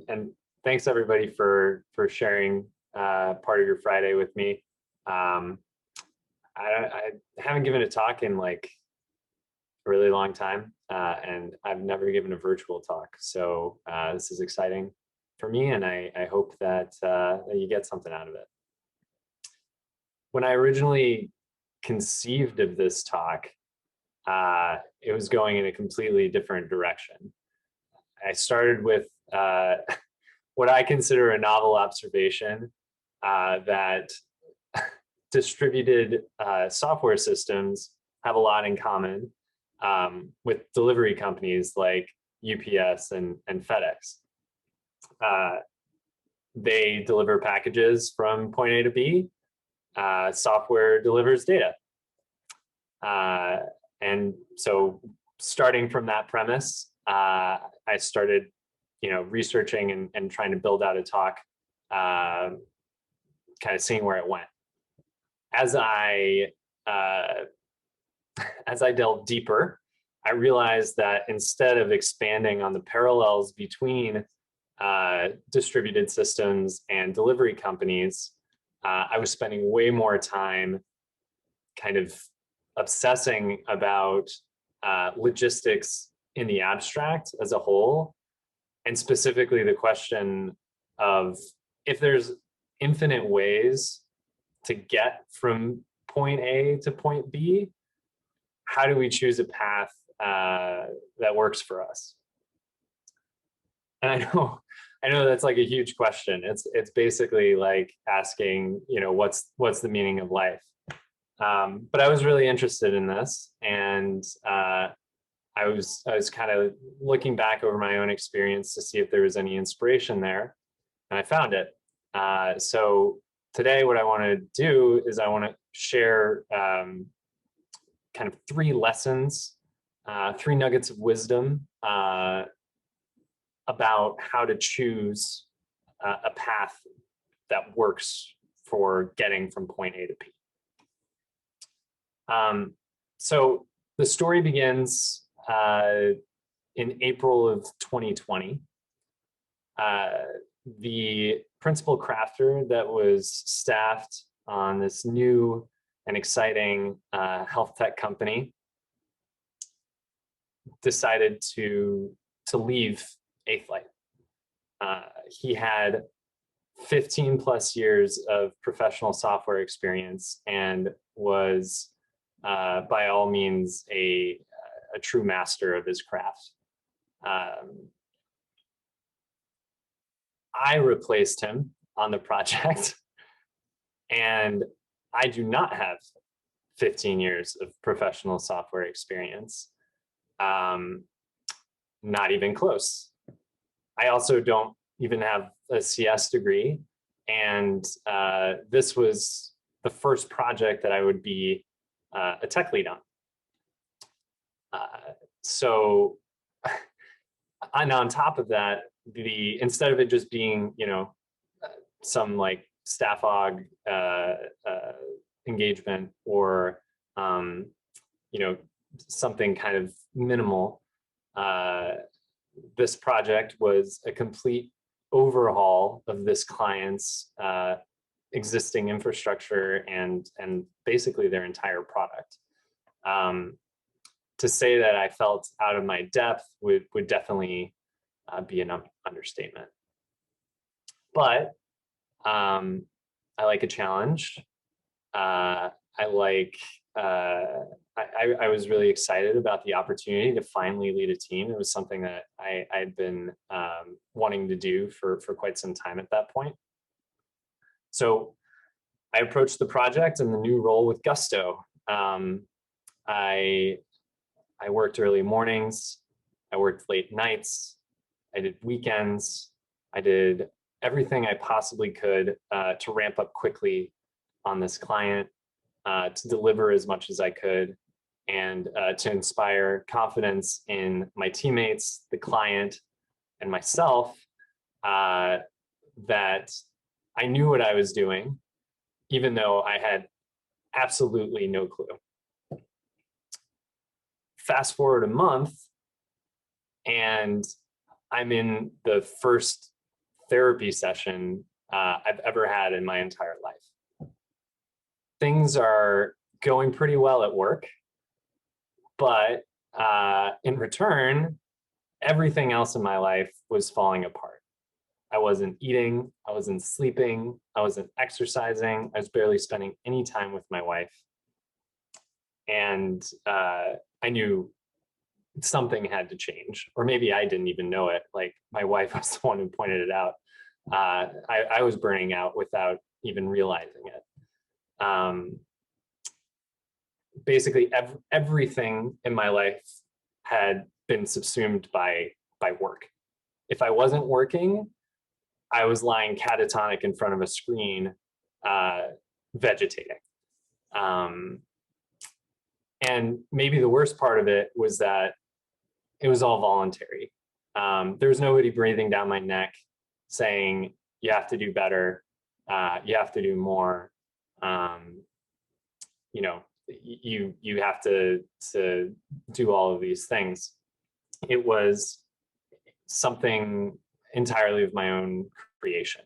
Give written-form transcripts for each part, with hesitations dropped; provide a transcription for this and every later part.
and thanks everybody for sharing part of your Friday with me. I haven't given a talk in like a really long time, and I've never given a virtual talk. So this is exciting for me, and I hope that you get something out of it. When I originally conceived of this talk, it was going in a completely different direction. I started with what I consider a novel observation that distributed software systems have a lot in common with delivery companies like UPS and FedEx. They deliver packages from point A to B. Software delivers data. And so starting from that premise, I started, researching and trying to build out a talk, kind of seeing where it went. As I delved deeper, I realized that instead of expanding on the parallels between distributed systems and delivery companies, I was spending way more time kind of obsessing about logistics in the abstract as a whole, and specifically the question of if there's infinite ways to get from point A to point B, how do we choose a path that works for us? And I know that's like a huge question. It's basically like asking, what's the meaning of life? But I was really interested in this, and I was kind of looking back over my own experience to see if there was any inspiration there, and I found it. So today, what I want to do is I want to share kind of 3 lessons, 3 nuggets of wisdom about how to choose a path that works for getting from point A to P. So the story begins in April of 2020. The principal crafter that was staffed on this new and exciting health tech company decided to leave A-Flight. He had 15 plus years of professional software experience and was by all means a true master of his craft. I replaced him on the project, and I do not have 15 years of professional software experience. Not even close. I also don't even have a CS degree, and this was the first project that I would be a tech lead on. So, and on top of that, instead of it just being, some like staff aug engagement or, something kind of minimal, this project was a complete overhaul of this client's existing infrastructure and basically their entire product. To say that I felt out of my depth would definitely be an understatement. But I like a challenge. I was really excited about the opportunity to finally lead a team. It was something that I'd been wanting to do for quite some time at that point. So I approached the project and the new role with gusto. I worked early mornings, I worked late nights, I did weekends, I did everything I possibly could to ramp up quickly on this client, to deliver as much as I could, and to inspire confidence in my teammates, the client, and myself, that I knew what I was doing, even though I had absolutely no clue. Fast forward a month, and I'm in the first therapy session I've ever had in my entire life. Things are going pretty well at work, but in return, everything else in my life was falling apart. I wasn't eating, I wasn't sleeping, I wasn't exercising, I was barely spending any time with my wife. And I knew something had to change, or maybe I didn't even know it. Like my wife was the one who pointed it out. I was burning out without even realizing it. Basically, everything in my life had been subsumed by work. If I wasn't working, I was lying catatonic in front of a screen, vegetating. And maybe the worst part of it was that it was all voluntary. There was nobody breathing down my neck saying, you have to do better, you have to do more, you know, you have to do all of these things. It was something entirely of my own creation.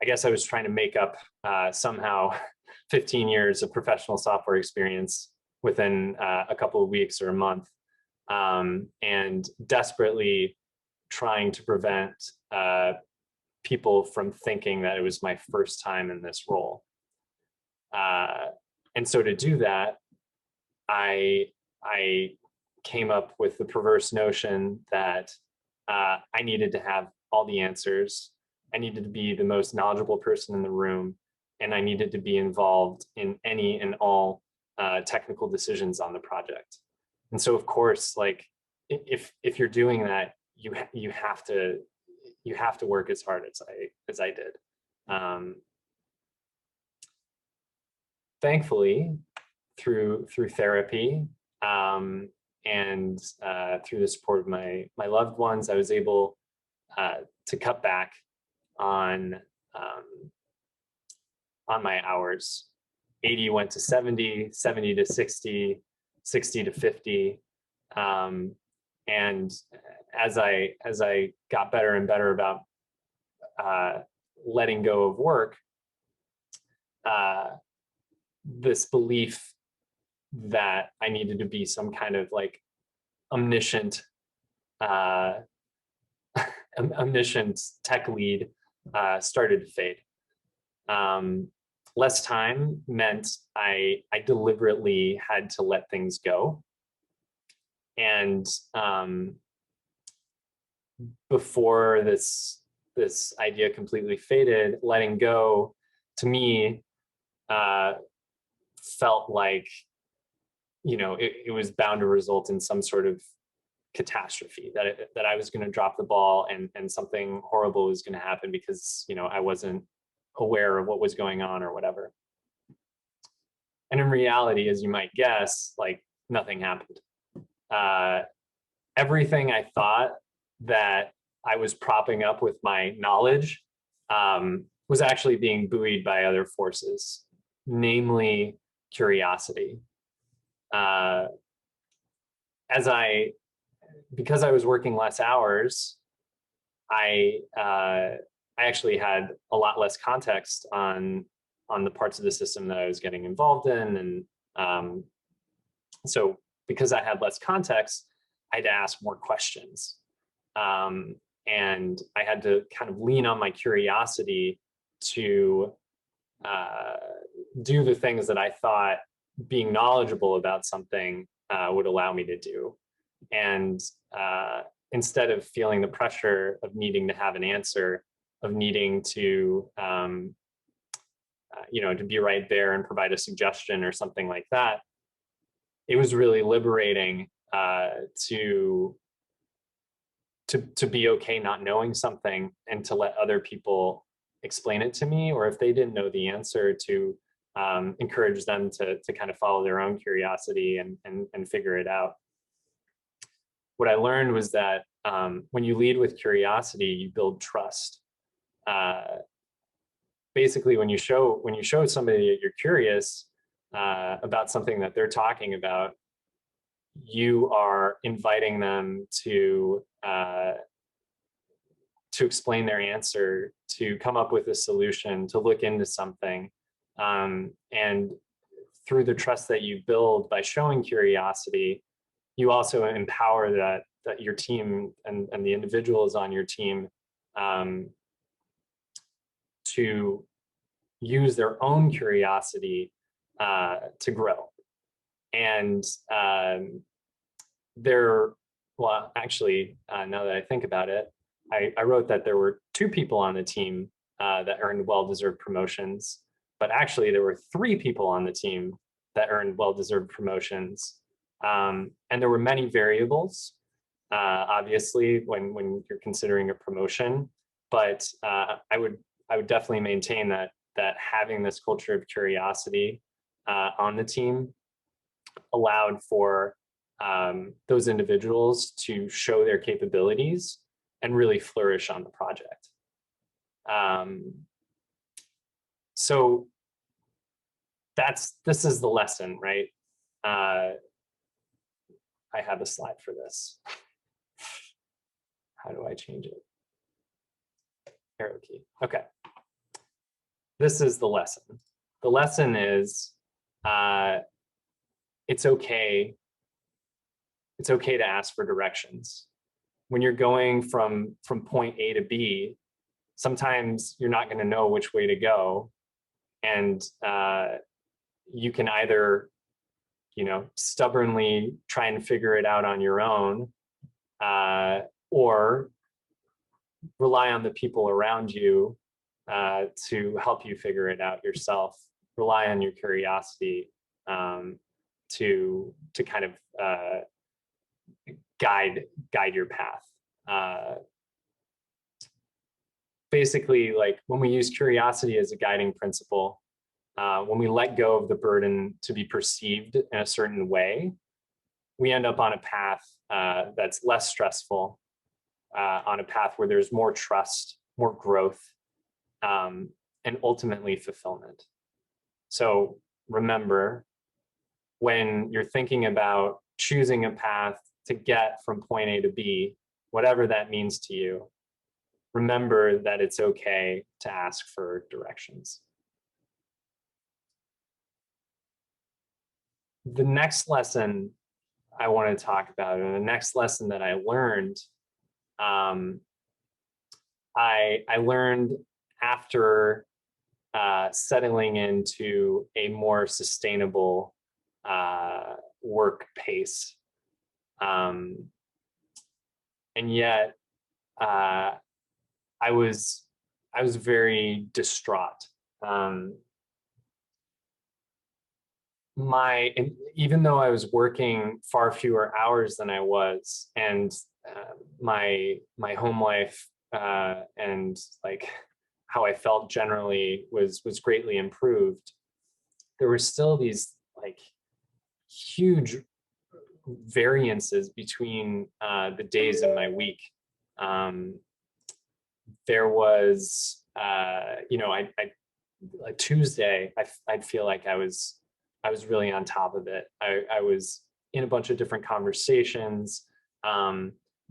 I guess I was trying to make up somehow 15 years of professional software experience within a couple of weeks or a month, and desperately trying to prevent people from thinking that it was my first time in this role. And so to do that, I came up with the perverse notion that I needed to have all the answers. I needed to be the most knowledgeable person in the room, and I needed to be involved in any and all technical decisions on the project. And so, of course, like if you're doing that, you have to work as hard as I did. Thankfully, through therapy and through the support of my loved ones, I was able to cut back on my hours. 80 went to 70, 70 to 60, 60 to 50. And as I got better and better about letting go of work, this belief that I needed to be some kind of like omniscient tech lead started to fade. Less time meant I deliberately had to let things go. And before this idea completely faded, letting go to me felt like, you know, it was bound to result in some sort of catastrophe, that I was going to drop the ball and something horrible was going to happen because, you know, I wasn't aware of what was going on or whatever. And in reality, as you might guess, like nothing happened. Everything I thought that I was propping up with my knowledge was actually being buoyed by other forces, namely curiosity. Because I was working less hours, I actually had a lot less context on the parts of the system that I was getting involved in. And so because I had less context, I had to ask more questions. And I had to kind of lean on my curiosity to do the things that I thought being knowledgeable about something would allow me to do. And instead of feeling the pressure of needing to have an answer, of needing to, you know, to be right there and provide a suggestion or something like that, it was really liberating to be okay not knowing something and to let other people explain it to me, or if they didn't know the answer, to encourage them to kind of follow their own curiosity and figure it out. What I learned was that when you lead with curiosity, you build trust. Basically, when you show somebody that you're curious about something that they're talking about, you are inviting them to to explain their answer, to come up with a solution, to look into something. And through the trust that you build by showing curiosity, you also empower that your team and the individuals on your team to use their own curiosity to grow. And well, actually, now that I think about it, I wrote that there were 2 people on the team that earned well-deserved promotions, but actually there were 3 people on the team that earned well-deserved promotions. And there were many variables, obviously, when you're considering a promotion, but I would definitely maintain that having this culture of curiosity on the team allowed for those individuals to show their capabilities and really flourish on the project. So this is the lesson, right? I have a slide for this. How do I change it? Arrow key. Okay. This is the lesson. The lesson is it's okay to ask for directions. When you're going from point A to B, sometimes you're not going to know which way to go, and you can either, stubbornly try and figure it out on your own, or rely on the people around you to help you figure it out yourself. Rely on your curiosity to kind of guide your path. Basically, like when we use curiosity as a guiding principle, when we let go of the burden to be perceived in a certain way, we end up on a path that's less stressful, on a path where there's more trust, more growth, and ultimately fulfillment. So remember, when you're thinking about choosing a path to get from point A to B, whatever that means to you, remember that it's okay to ask for directions. The next lesson I want to talk about, and the next lesson that I learned, I learned after settling into a more sustainable work pace. And yet I was very distraught. Even though I was working far fewer hours than I was, and my home life and like how I felt generally was greatly improved, there were still these like huge variances between the days in my week. There was, like Tuesday, I'd feel like I was really on top of it. I was in a bunch of different conversations,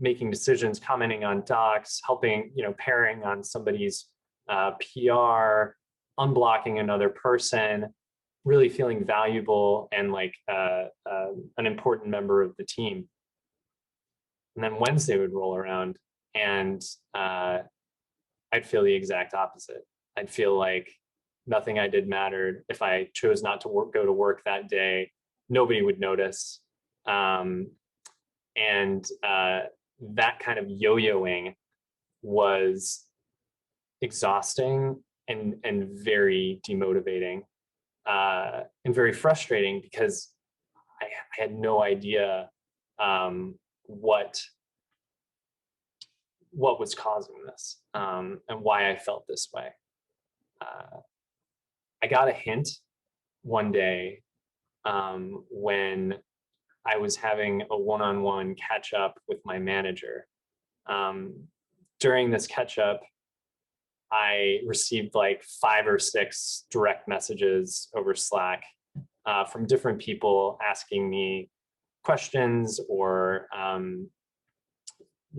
making decisions, commenting on docs, helping, pairing on somebody's PR, unblocking another person, really feeling valuable and like an important member of the team. And then Wednesday would roll around and I'd feel the exact opposite. I'd feel like nothing I did mattered. If I chose not to go to work that day, nobody would notice. And that kind of yo-yoing was exhausting and very demotivating, and very frustrating because I had no idea what was causing this, and why I felt this way. I got a hint one day when I was having a one-on-one catch-up with my manager. During this catch-up, I received like 5 or 6 direct messages over Slack from different people asking me questions or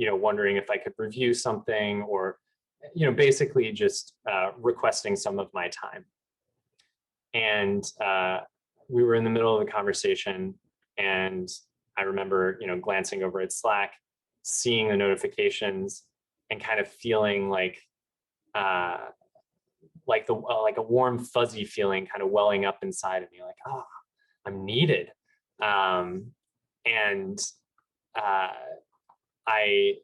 wondering if I could review something, or, basically just requesting some of my time. And we were in the middle of the conversation, and I remember, glancing over at Slack, seeing the notifications, and kind of feeling like a warm, fuzzy feeling kind of welling up inside of me, like, oh, I'm needed. And I,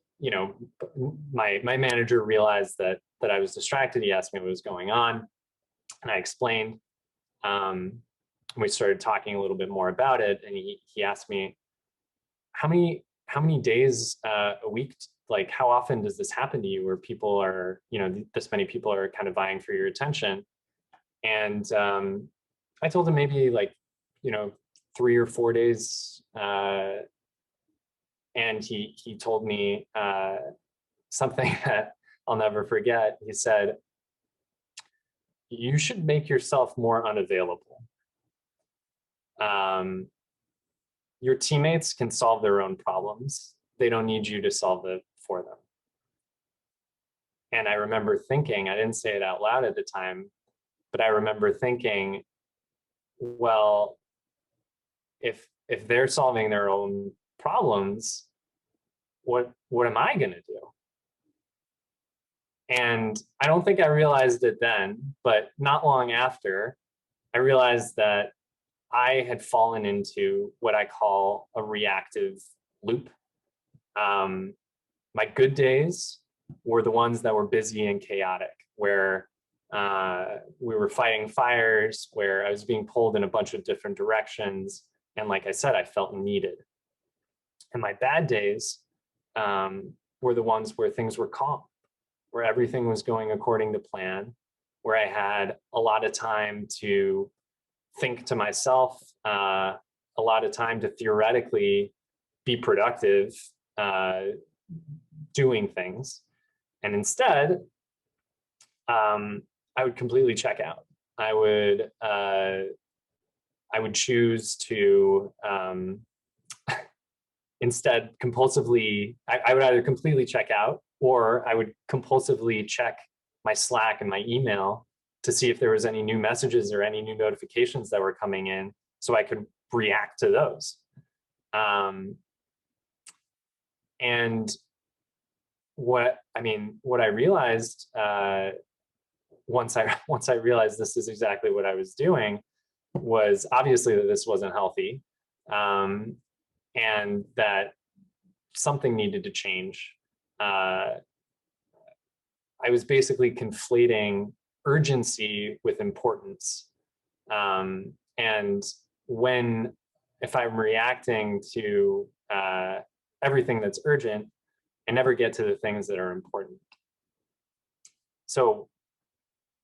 my manager realized that I was distracted. He asked me what was going on, and I explained. We started talking a little bit more about it, and he asked me, how many days a week, like how often does this happen to you, where people are, this many people are kind of vying for your attention? And I told him maybe like 3 or 4 days, and he told me something that I'll never forget. He said, "You should make yourself more unavailable. Your teammates can solve their own problems. They don't need you to solve it for them." And I remember thinking, I didn't say it out loud at the time, but I remember thinking, well, if they're solving their own problems, what am I going to do? And I don't think I realized it then, but not long after, I realized that I had fallen into what I call a reactive loop. My good days were the ones that were busy and chaotic, where we were fighting fires, where I was being pulled in a bunch of different directions. And like I said, I felt needed. And my bad days were the ones where things were calm, where everything was going according to plan, where I had a lot of time to think to myself, a lot of time to theoretically be productive, doing things. And instead, I would completely check out. I would choose to instead compulsively, I would either completely check out, or I would compulsively check my Slack and my email to see if there was any new messages or any new notifications that were coming in, so I could react to those. And what I realized once I realized this is exactly what I was doing, was obviously that this wasn't healthy, and that something needed to change. I was basically conflating urgency with importance. And if I'm reacting to everything that's urgent, I never get to the things that are important. So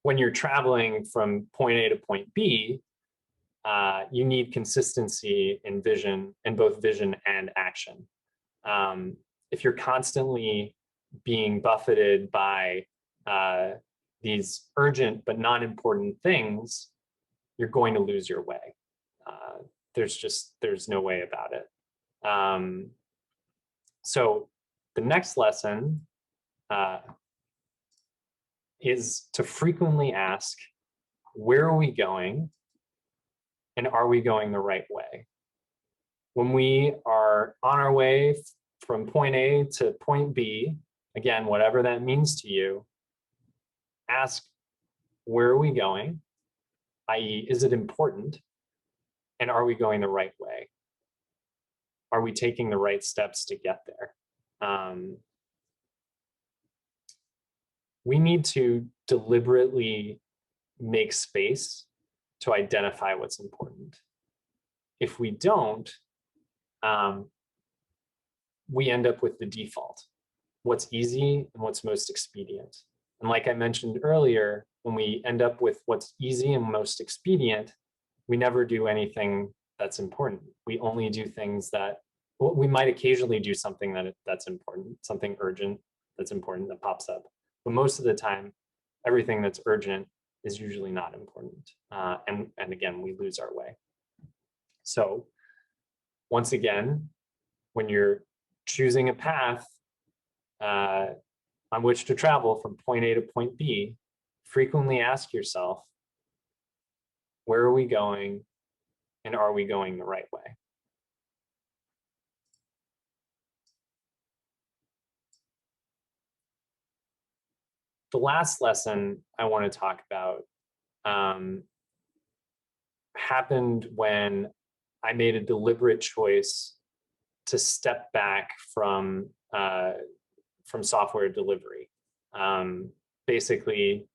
when you're traveling from point A to point B, you need consistency in vision, in both vision and action. If you're constantly being buffeted by these urgent but non-important things, you're going to lose your way. There's no way about it. So the next lesson is to frequently ask, where are we going? And are we going the right way? When we are on our way from point A to point B, again, whatever that means to you, ask, where are we going? i.e., is it important? And are we going the right way? Are we taking the right steps to get there? We need to deliberately make space to identify what's important. If we don't, we end up with the default, what's easy and what's most expedient. And like I mentioned earlier, when we end up with what's easy and most expedient, we never do anything that's important. We only do things that, well, we might occasionally do something that's important, something urgent that's important that pops up. But most of the time, everything that's urgent is usually not important. And again, we lose our way. So once again, when you're choosing a path, uh, on which to travel from point A to point B, frequently ask yourself, where are we going, and are we going the right way? The last lesson I want to talk about happened when I made a deliberate choice to step back from software delivery. Basically,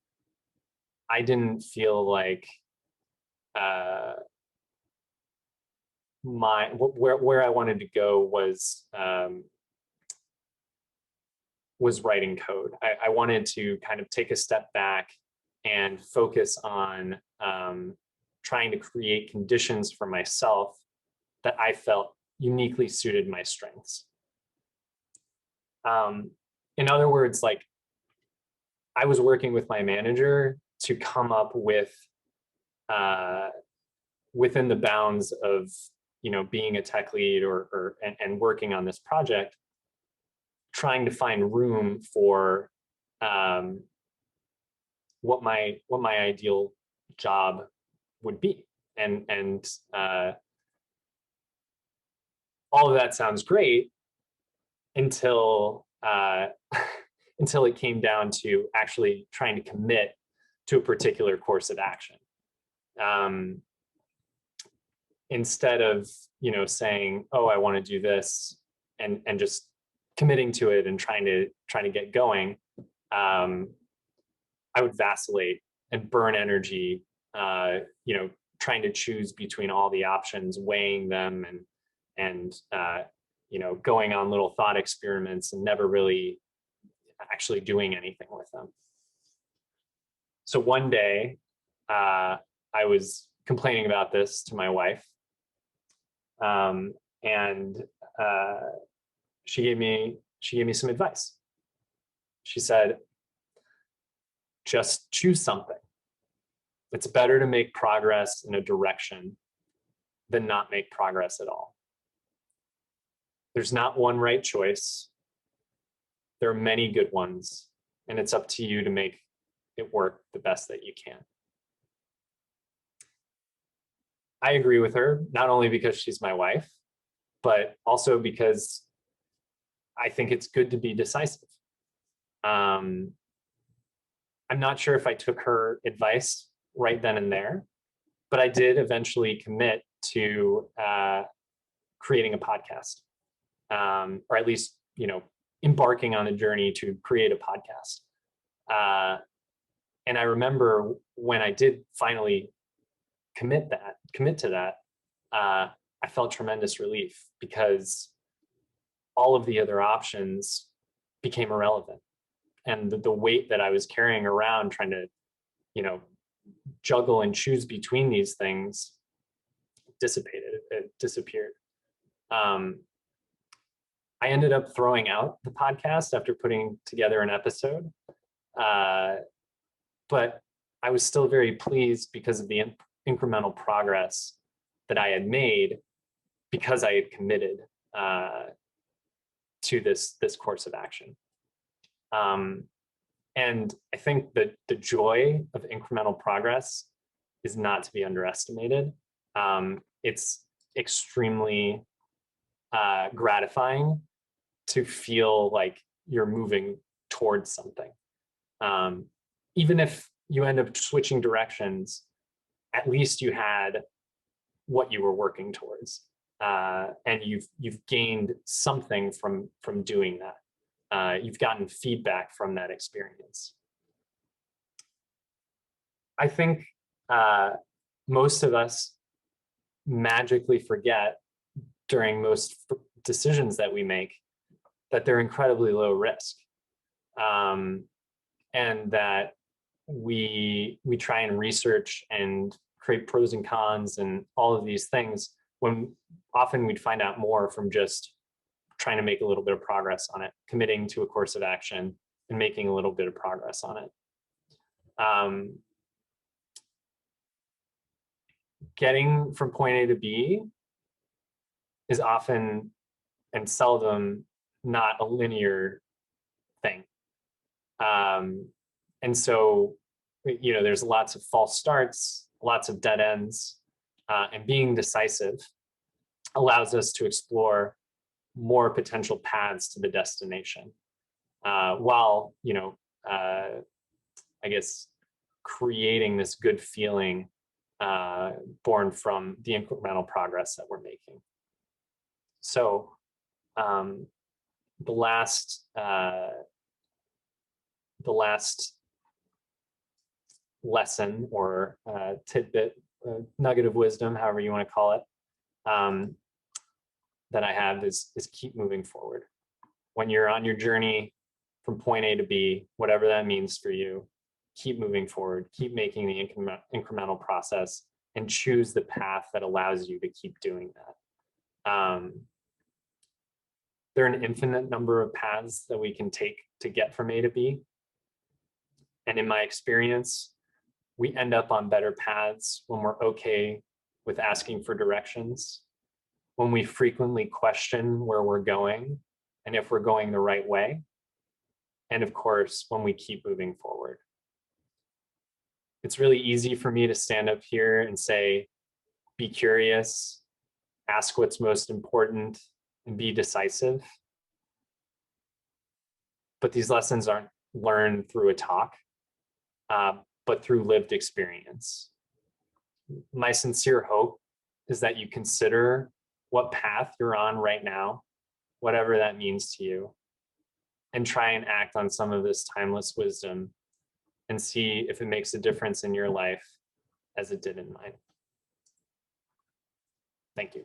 I didn't feel like where I wanted to go was writing code. I wanted to kind of take a step back and focus on trying to create conditions for myself that I felt uniquely suited my strengths. In other words, like, I was working with my manager to come up with within the bounds of, you know, being a tech lead and working on this project, trying to find room for what my ideal job would be, and all of that sounds great until until it came down to actually trying to commit to a particular course of action. Instead of, you know, saying, oh, I want to do this, and just committing to it and trying to get going, I would vacillate and burn energy, you know, trying to choose between all the options, weighing them, and you know, going on little thought experiments and never really actually doing anything with them. So one day, I was complaining about this to my wife, and she gave me some advice. She said, just choose something. It's better to make progress in a direction than not make progress at all. There's not one right choice. There are many good ones, and it's up to you to make it work the best that you can. I agree with her, not only because she's my wife, but also because I think it's good to be decisive. I'm not sure if I took her advice right then and there, but I did eventually commit to creating a podcast, or at least, you know, embarking on a journey to create a podcast. And I remember when I did finally commit to that, I felt tremendous relief, because all of the other options became irrelevant. And the weight that I was carrying around trying to, you know, juggle and choose between these things dissipated, it disappeared. I ended up throwing out the podcast after putting together an episode, but I was still very pleased because of the incremental progress that I had made, because I had committed to this course of action. And I think that the joy of incremental progress is not to be underestimated. It's extremely gratifying to feel like you're moving towards something. Even if you end up switching directions, at least you had what you were working towards, and you've gained something from doing that. You've gotten feedback from that experience. I think most of us magically forget during most decisions that we make that they're incredibly low risk, and that we try and research and create pros and cons and all of these things, when often we'd find out more from just trying to make a little bit of progress on it, committing to a course of action and making a little bit of progress on it. Getting from point A to B is often and seldom not a linear thing. And so, there's lots of false starts, lots of dead ends, and being decisive allows us to explore more potential paths to the destination, while, I guess, creating this good feeling born from the incremental progress that we're making. So the last lesson or tidbit, nugget of wisdom, however you want to call it, that I have is keep moving forward. When you're on your journey from point A to B, whatever that means for you, keep moving forward, keep making the incremental process, and choose the path that allows you to keep doing that. There are an infinite number of paths that we can take to get from A to B. And in my experience, we end up on better paths when we're okay with asking for directions, when we frequently question where we're going and if we're going the right way, and of course, when we keep moving forward. It's really easy for me to stand up here and say, be curious, ask what's most important, and be decisive. But these lessons aren't learned through a talk, but through lived experience. My sincere hope is that you consider what path you're on right now, whatever that means to you, and try and act on some of this timeless wisdom and see if it makes a difference in your life as it did in mine. Thank you.